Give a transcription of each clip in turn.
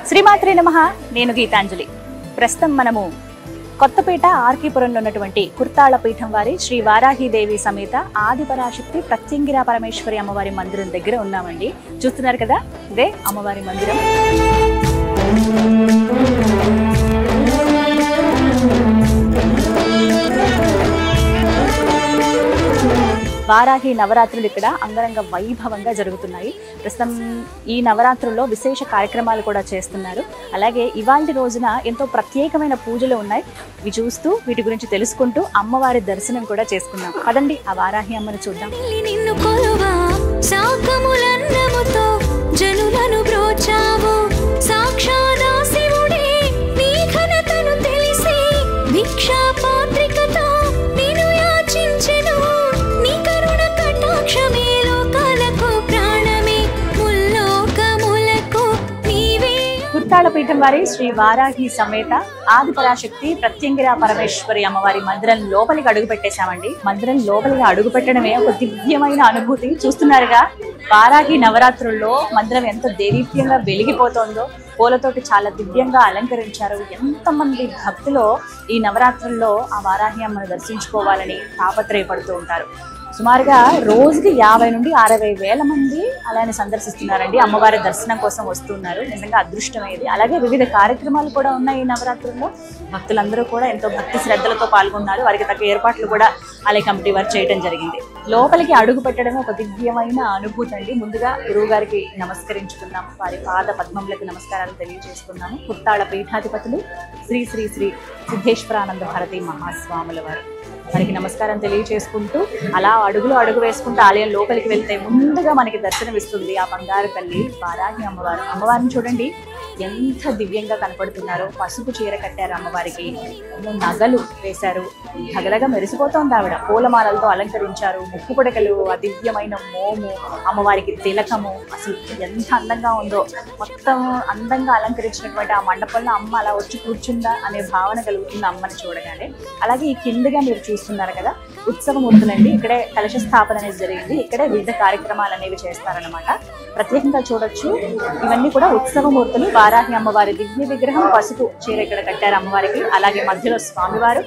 శ్రీమాత్రే నమః. నేను గీతాంజలి. ప్రస్తుతం మనము కొత్తపేట ఆర్కీపురంలో ఉన్నటువంటి కుర్తాళ పీఠం వారి శ్రీ వారాహీదేవి సమేత ఆదిపరాశక్తి ప్రత్యంగిరా పరమేశ్వరి అమ్మవారి మందిరం దగ్గర ఉన్నామండి. చూస్తున్నారు కదా, ఇదే అమ్మవారి మందిరం. వారాహి నవరాత్రులు ఇక్కడ అంగరంగ వైభవంగా జరుగుతున్నాయి. ప్రస్తుతం ఈ నవరాత్రుల్లో విశేష కార్యక్రమాలు కూడా చేస్తున్నారు. అలాగే ఇవాళ రోజున ఎంతో ప్రత్యేకమైన పూజలు ఉన్నాయి. ఇవి చూస్తూ వీటి గురించి తెలుసుకుంటూ అమ్మవారి దర్శనం కూడా చేసుకున్నాం. పదండి ఆ వారాహి అమ్మను చూద్దాం. కుర్తాళ పీఠం వారి శ్రీ వారాహి సమేత ఆదిపరాశక్తి ప్రత్యంగిరా పరమేశ్వరి అమ్మవారి మందిరం లోపలికి అడుగు పెట్టేశామండి. మందిరం లోపలికి అడుగు పెట్టడమే ఒక దివ్యమైన అనుభూతి. చూస్తున్నారుగా, వారాహి నవరాత్రుల్లో మందిరం ఎంత దేదీప్యంగా వెలిగిపోతోందో. పూలతోటి చాలా దివ్యంగా అలంకరించారు. ఎంతమంది భక్తులు ఈ నవరాత్రుల్లో ఆ వారాహి అమ్మను దర్శించుకోవాలని తాపత్రయపడుతూ ఉంటారు. సుమారుగా రోజుకి 50 నుండి 60 వేల మంది అలానే సందర్శిస్తున్నారండి. అమ్మవారి దర్శనం కోసం వస్తున్నారు. నిజంగా అదృష్టమేది. అలాగే వివిధ కార్యక్రమాలు కూడా ఉన్నాయి ఈ నవరాత్రుల్లో. భక్తులందరూ కూడా ఎంతో భక్తి శ్రద్ధలతో పాల్గొన్నారు. వారికి తగ్గ ఏర్పాట్లు కూడా ఆలయ కమిటీ వారు చేయడం జరిగింది. లోపలికి అడుగు పెట్టడమే ఒక దివ్యమైన అనుభూతి అండి. ముందుగా గురువు గారికి నమస్కరించుకున్నాము. వారి పాద పద్మములకు నమస్కారాలు తెలియజేసుకున్నాము. కుర్తాళ పీఠాధిపతులు శ్రీ శ్రీ శ్రీ సిద్ధేశ్వరానంద భారతి మహాస్వాముల వారు. వారికి నమస్కారం తెలియజేసుకుంటూ అలా అడుగు వేసుకుంటూ ఆలయం లోపలికి వెళ్తే ముందుగా మనకి దర్శనమిస్తుంది ఆ బంగారు తల్లి వారాహి అమ్మవారు. అమ్మవారిని చూడండి ఎంత దివ్యంగా కనపడుతున్నారో. పసుపు చీర కట్టారు అమ్మవారికి, నగలు వేశారు, ధగలగా మెరిసిపోతోంది ఆవిడ. పూలమాలలతో అలంకరించారు. ముక్కు పుడకలు, ఆ దివ్యమైన మోము, అమ్మవారికి తిలకము, అసలు ఎంత అందంగా ఉందో. మొత్తం అందంగా అలంకరించినటువంటి ఆ మండపంలో అమ్మ అలా వచ్చి కూర్చుందా అనే భావన కలుగుతుంది అమ్మని చూడగానే. అలాగే ఈ కిందగా మీరు చూస్తున్నారు కదా, ఉత్సవమూర్తులండి. ఇక్కడే కలశ స్థాపన అనేది జరిగింది. ఇక్కడే వివిధ కార్యక్రమాలు అనేవి చేస్తారనమాట. ప్రత్యేకంగా చూడొచ్చు, ఇవన్నీ కూడా ఉత్సవమూర్తులు. వారాహి అమ్మవారి దివ్య విగ్రహం, పసుపు చీర ఇక్కడ కట్టారు అమ్మవారికి. అలాగే మధ్యలో స్వామివారు,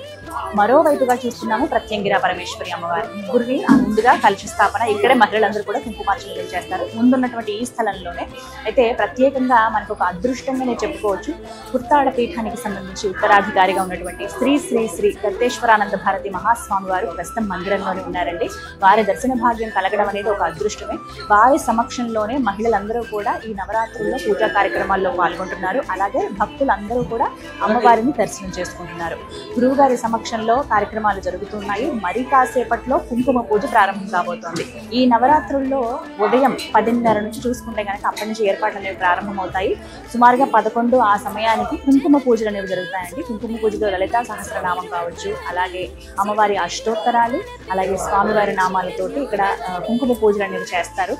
మరోవైపుగా చూస్తున్నాము ప్రత్యంగిరా పరమేశ్వరి అమ్మవారు. ముగ్గురిని ముందుగా కలశ స్థాపన. ఇక్కడే మహిళలందరూ కూడా కుంకుమార్చనలు చేస్తారు ముందున్నటువంటి ఈ స్థలంలోనే. అయితే ప్రత్యేకంగా మనకు ఒక అదృష్టంగానే చెప్పుకోవచ్చు. కుర్తాళ పీఠానికి సంబంధించి ఉత్తరాధికారిగా ఉన్నటువంటి శ్రీ శ్రీ శ్రీ దత్తేశ్వరానంద భారతి మహాస్వామి వారు ప్రస్తుతం మందిరంలోనే ఉన్నారండి. వారి దర్శన భాగ్యం కలగడం అనేది ఒక అదృష్టమే. వారి సమక్షంలోనే మహిళలందరూ కూడా ఈ నవరాత్రుల్లో పూజా కార్యక్రమాల్లో పాల్గొంటున్నారు. అలాగే భక్తులందరూ కూడా అమ్మవారిని దర్శనం చేసుకుంటున్నారు. గురువుగారి సమక్షంలో కార్యక్రమాలు జరుగుతున్నాయి. మరి కాసేపట్లో కుంకుమ పూజ ప్రారంభం కాబోతోంది. ఈ నవరాత్రుల్లో ఉదయం 10:30 నుంచి చూసుకుంటే కనుక అప్పటి నుంచి ఏర్పాట్లు అనేవి ప్రారంభమవుతాయి. సుమారుగా 11 ఆ సమయానికి కుంకుమ పూజలు అనేవి జరుగుతాయండి. కుంకుమ పూజలో లలితా సహస్రనామం కావచ్చు, అలాగే అమ్మవారి అష్టోత్తరాలు, అలాగే స్వామివారి నామాలతోటి ఇక్కడ కుంకుమ పూజలు అనేవి చేస్తారు.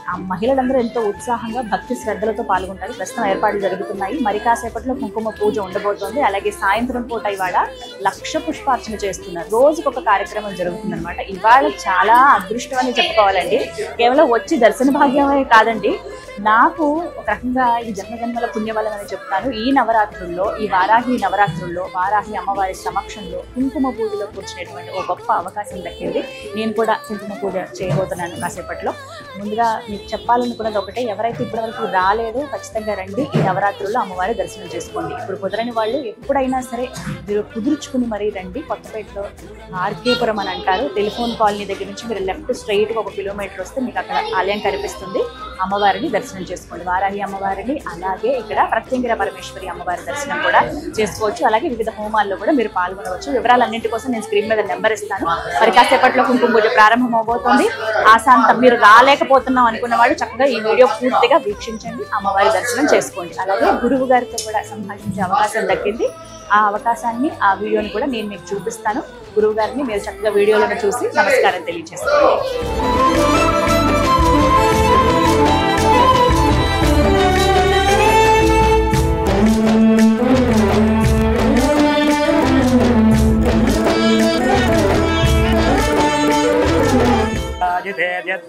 ఆ మహిళలందరూ ఎంతో ఉత్సాహంగా భక్తి శ్రద్ధలతో పాల్గొంటారు. ప్రస్తుతం ఏర్పాట్లు జరుగుతున్నాయి. మరి కాసేపట్లో కుంకుమ పూజ ఉండబోతోంది. అలాగే సాయంత్రం పూట ఇవాళ 1,00,000 పుష్పార్చన చేస్తున్నారు. రోజుకొక కార్యక్రమం జరుగుతుంది అనమాట. ఇవాళ చాలా అదృష్టం అని చెప్పుకోవాలండి. కేవలం వచ్చి దర్శన భాగ్యమే కాదండి, నాకు ఒక రకంగా ఈ జన్మజన్మల పుణ్యబలం అని చెప్తాను. ఈ నవరాత్రుల్లో, ఈ వారాహి నవరాత్రుల్లో వారాహి అమ్మవారి సమక్షంలో కుంకుమ పూజలో కూర్చునేటువంటి ఒక గొప్ప అవకాశం దక్కింది. నేను కూడా కుంకుమ పూజ చేయబోతున్నాను కాసేపట్లో. ముందుగా మీకు చెప్పాలనుకున్నది ఒకటే, ఎవరైతే ఇప్పటివరకు రాలేదో ఖచ్చితంగా రండి. ఈ నవరాత్రుల్లో అమ్మవారి దర్శనం చేసుకోండి. ఇప్పుడు కుదరని వాళ్ళు ఎప్పుడైనా సరే మీరు కుదుర్చుకుని మరీ రండి. కొత్తపేటలో ఆర్కేపురం అని అంటారు. టెలిఫోన్ కాలనీ దగ్గర నుంచి మీరు లెఫ్ట్ స్ట్రైట్గా 1 కిలోమీటర్ వస్తే మీకు అక్కడ ఆలయం కనిపిస్తుంది. అమ్మవారిని దర్శనం చేసుకోండి, వారాహి అమ్మవారిని. అలాగే ఇక్కడ ప్రత్యంగిరా పరమేశ్వరి అమ్మవారి దర్శనం కూడా చేసుకోవచ్చు. అలాగే వివిధ హోమాల్లో కూడా మీరు పాల్గొనవచ్చు. వివరాలన్నింటి కోసం నేను స్క్రీన్ మీద నెంబర్ ఇస్తాను. మరి కాసేపట్లో కుంకుమ పూజ ప్రారంభం అవబోతోంది. ఆశాంతం మీరు రాలేకపోతున్నాం అనుకున్న వాళ్ళు చక్కగా ఈ వీడియో పూర్తిగా వీక్షించండి, అమ్మవారి దర్శనం చేసుకోండి. అలాగే గురువు గారితో కూడా సంభాషించే అవకాశం దక్కింది. ఆ అవకాశాన్ని, ఆ వీడియోని కూడా నేను మీకు చూపిస్తాను. గురువు గారిని మీరు చక్కగా వీడియోలను చూసి నమస్కారం తెలియజేసుకోండి.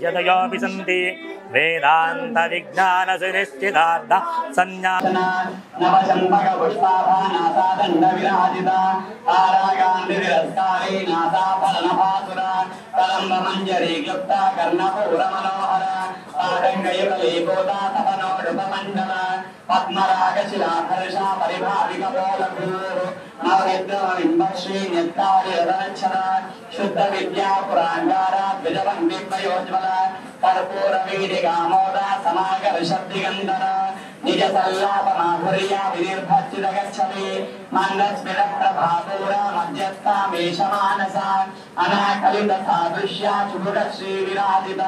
यदयो विसन्ति వేదాంత విజ్ఞాన సునిశ్చితార్థ సన్యాసన నవచంపక పుష్పాభానాసాదండ విరాజిత తారాగాంధి నాసాఫలనభాసుర కలంబ మంజరీ క్లుప్త కర్ణపూర మనోహర ఆటంకయుగలీపోత తపనోడుపమండల పద్మరాగ శిలాహర్ష పరిభావిక పోలభూరు నవవిద్రవవింబశ్రీ న్యత్కార్యదక్షర శుద్ధ విద్యా పురాంగార ద్విజవందివ్యోజ్వల కర్పూర వీరిగామోద సమాగర శబ్దిగంధర నిజ సల్లాపమాధుర్య వినిర్భర్చిత గచ్చతి మందస్మిత ప్రభాపూర మధ్యస్థామేష మానస అనాకలిత సాదృశ్య చుభుట శ్రీ విరాజిత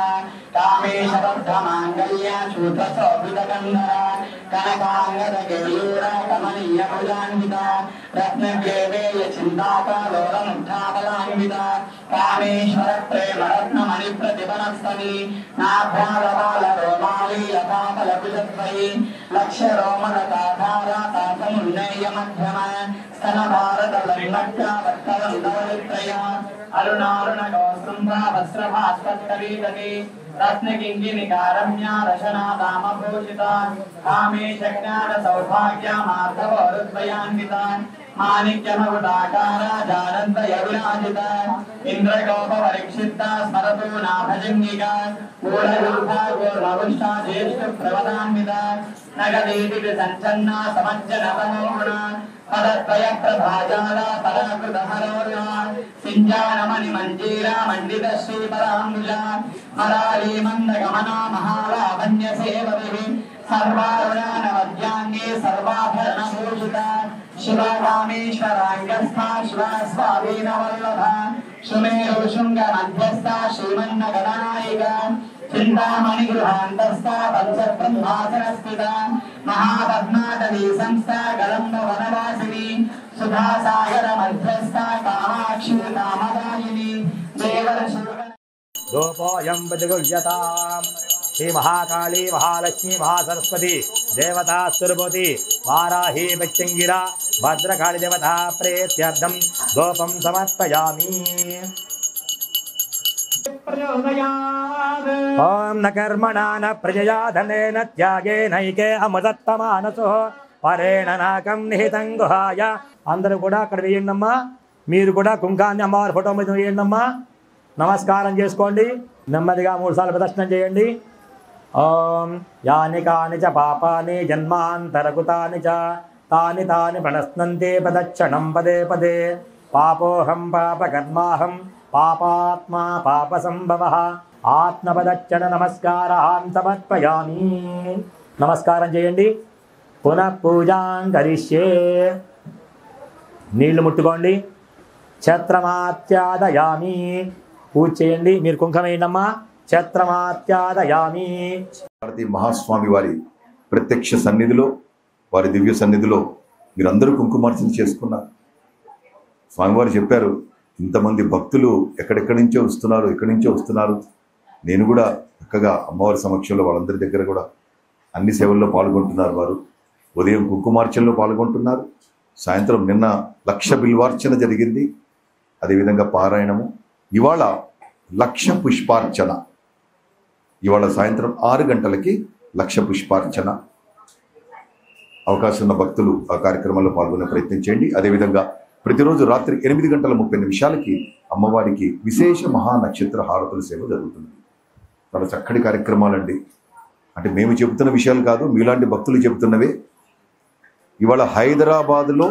కామేశబద్ధ మాంగళ్య చూత శోభిత గంధర కనకాంగద గేయూర కమనీయ భుజాన్విత రత్నగేవేయ చింతాకలోల ముఠాబలాన్విత కామేశ్వర ప్రేమ రత్న మణి ప్రతిభనస్తని నాభ్యాలవాల రోమాలి లతాకల కుజద్వయి లక్ష్య రోమలతాధార తాతమున్నేయ మధ్యమ స్తన భారత లగ్నక్క వత్తరందవలిత్రయ అరుణారుణ గోసృంభ వస్త్రభాస్వత్తరీతని రత్నకింగిని కారమ్య రశనా దామభూషిత కామేశ జ్ఞాన సౌభాగ్య మార్ధవరుద్వయాన్విత మాణిక్యమగుడాకార జానందయ విరాజిత ఇంద్రగోప పరిక్షిప్త స్మరతు నాభజంగిక గూఢగూఢ గోర్మగుష్ట జ్యేష్ఠ ప్రవదాన్విత నగదీతి సంచన్న సమజ్జన తమోగుణ పదద్వయ ప్రభాజాల పరాకృత హరోర్య సింజానమణి మంజీర మండిత శ్రీ పరాంబుజ మరాళీ మంద గమన మహాలావణ్య సేవవి సర్వారుణానవద్యాంగే సర్వాభరణ భూషిత శివరామేశ్వరాంగస్థ శివస్వాధీనవల్లభ సుమేరు శృంగ మధ్యస్థ శ్రీమన్న గణనాయిక చింతామణి గృహాంతస్థ పంచబ్రహ్మాసన స్థిత మహాపద్మాటవీ సంస్థ గలంబ వనవాసిని సుధాసాగర మధ్యస్థ కామాక్షి కామదాయిని దేవర్షి రూపోయం ప్రతిగుహ్యతాం శ్రీ మహాకాళీ మహాలక్ష్మి మహాసరస్వతి దేవతా స్వరూపవతి వారాహి ప్రత్యంగిర భద్రకాళి దేవతా ప్రేత్యర్థం ధూపం సమర్పయామి. ఓం న కర్మణా న ప్రజయా ధనేన త్యాగేనైకే అమృతత్తమానసో పరేణ నాకం నిహితం గుహాయ. అందరూ కూడా అక్కడ వేయండమ్మా. మీరు కూడా కుంకాన్ని అమ్మవారి ఫోటో మీద వేయండమ్మా. నమస్కారం చేసుకోండి. నెమ్మదిగా 3 సార్లు ప్రదర్శనం చేయండి. ఓం యాని కాని చ పాపాని జన్మాంతరకృతాని చ తాని తాని ప్రణశ్నంతే ప్రదక్షిణం పదే పదే. పాపోహం పాపకర్మాహం పాపాత్మా పాపసంభవః ఆత్మపదక్షిణ నమస్కారాన్ సమర్పయామి. నమస్కారం చేయండి. పునః పూజాం కరిష్యే. నీళ్లు ముట్టుకోండి. ఛత్రమాత్యాదయామి. పూజ చేయండి. మీరు కుంకుమ వేయండమ్మా. ఛత్రమాత్యాదయామి. భారతీ మహాస్వామి వారి ప్రత్యక్ష సన్నిధిలో, వారి దివ్య సన్నిధిలో మీరందరూ కుంకుమార్చన చేసుకున్నారు. స్వామివారు చెప్పారు, ఇంతమంది భక్తులు ఎక్కడెక్కడి నుంచో వస్తున్నారు, ఎక్కడి నుంచో వస్తున్నారు. నేను కూడా చక్కగా అమ్మవారి సమక్షంలో వాళ్ళందరి దగ్గర కూడా అన్ని సేవల్లో పాల్గొంటున్నారు. వారు ఉదయం కుంకుమార్చనలో పాల్గొంటున్నారు. సాయంత్రం నిన్న 1,00,000 బిల్వార్చన జరిగింది. అదేవిధంగా పారాయణము. ఇవాళ 1,00,000 పుష్పార్చన. ఇవాళ సాయంత్రం 6 గంటలకి 1,00,000 పుష్పార్చన. అవకాశం ఉన్న భక్తులు ఆ కార్యక్రమంలో పాల్గొనే ప్రయత్నం చేయండి. అదేవిధంగా ప్రతిరోజు రాత్రి 8:30 అమ్మవారికి విశేష మహానక్షత్ర హారతుల సేవ జరుగుతుంది. చాలా చక్కటి కార్యక్రమాలండి. అంటే మేము చెబుతున్న విషయాలు కాదు, మీలాంటి భక్తులు చెబుతున్నవే. ఇవాళ హైదరాబాదులో,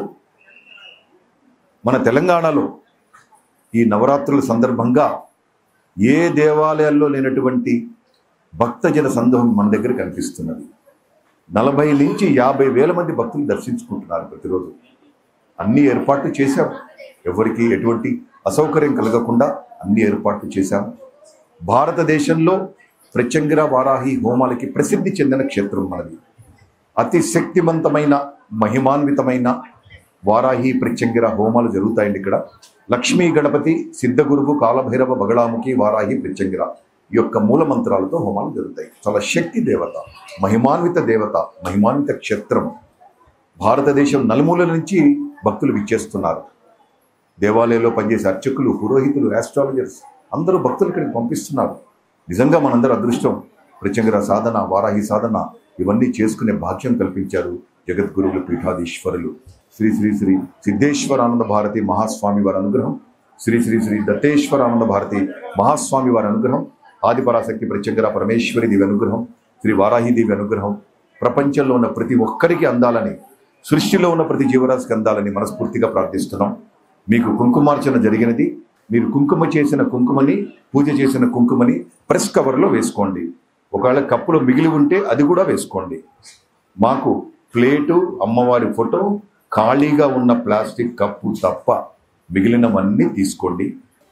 మన తెలంగాణలో ఈ నవరాత్రుల సందర్భంగా ఏ దేవాలయాల్లో లేనటువంటి భక్తజన సందోహం మన దగ్గర కనిపిస్తున్నది. 40 నుంచి 50 వేల మంది భక్తులు దర్శించుకుంటున్నారు ప్రతిరోజు. అన్ని ఏర్పాట్లు చేశాం. ఎవరికి ఎటువంటి అసౌకర్యం కలగకుండా అన్ని ఏర్పాట్లు చేశాం. భారతదేశంలో ప్రత్యంగిర వారాహి హోమాలకి ప్రసిద్ధి చెందిన క్షేత్రం మనది. అతి శక్తివంతమైన మహిమాన్వితమైన వారాహి ప్రత్యంగిర హోమాలు జరుగుతాయండి ఇక్కడ. లక్ష్మీ గణపతి, సిద్ధగురువు, కాలభైరవ, బగళాముఖి, వారాహి, ప్రత్యంగిర ఈ యొక్క మూల మంత్రాలతో హోమాలు జరుగుతాయి. చాలా శక్తి దేవత, మహిమాన్విత దేవత, మహిమాన్విత క్షేత్రం. భారతదేశం నలుమూలల నుంచి భక్తులు విచ్చేస్తున్నారు. దేవాలయంలో పనిచేసే అర్చకులు, పురోహితులు, ఆస్ట్రాలజర్స్ అందరూ భక్తులు ఇక్కడికి పంపిస్తున్నారు. నిజంగా మనందరూ అదృష్టం. ప్రత్యంగర సాధన, వారాహి సాధన ఇవన్నీ చేసుకునే భాగ్యం కల్పించారు జగద్గురువులు, పీఠాధీశ్వరులు. శ్రీ శ్రీ శ్రీ సిద్ధేశ్వరానంద భారతి మహాస్వామి వారి అనుగ్రహం, శ్రీ శ్రీ శ్రీ దత్తేశ్వరానంద భారతి మహాస్వామి వారి అనుగ్రహం, ఆదిపరాశక్తి ప్రత్యంగర పరమేశ్వరి దేవి అనుగ్రహం, శ్రీ వారాహి దేవి అనుగ్రహం ప్రపంచంలో ఉన్న ప్రతి ఒక్కరికి అందాలని, సృష్టిలో ఉన్న ప్రతి జీవరాశికి అందాలని మనస్ఫూర్తిగా ప్రార్థిస్తున్నాం. మీకు కుంకుమార్చన జరిగినది. మీరు కుంకుమ చేసిన కుంకుమని, పూజ చేసిన కుంకుమని ప్రెస్ కవర్లో వేసుకోండి. ఒకవేళ కప్పులో మిగిలి ఉంటే అది కూడా వేసుకోండి. మాకు ప్లేటు, అమ్మవారి ఫోటో, ఖాళీగా ఉన్న ప్లాస్టిక్ కప్పు తప్ప మిగిలినవన్నీ తీసుకోండి.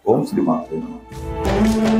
ఓం శ్రీ మాత్రే నమః.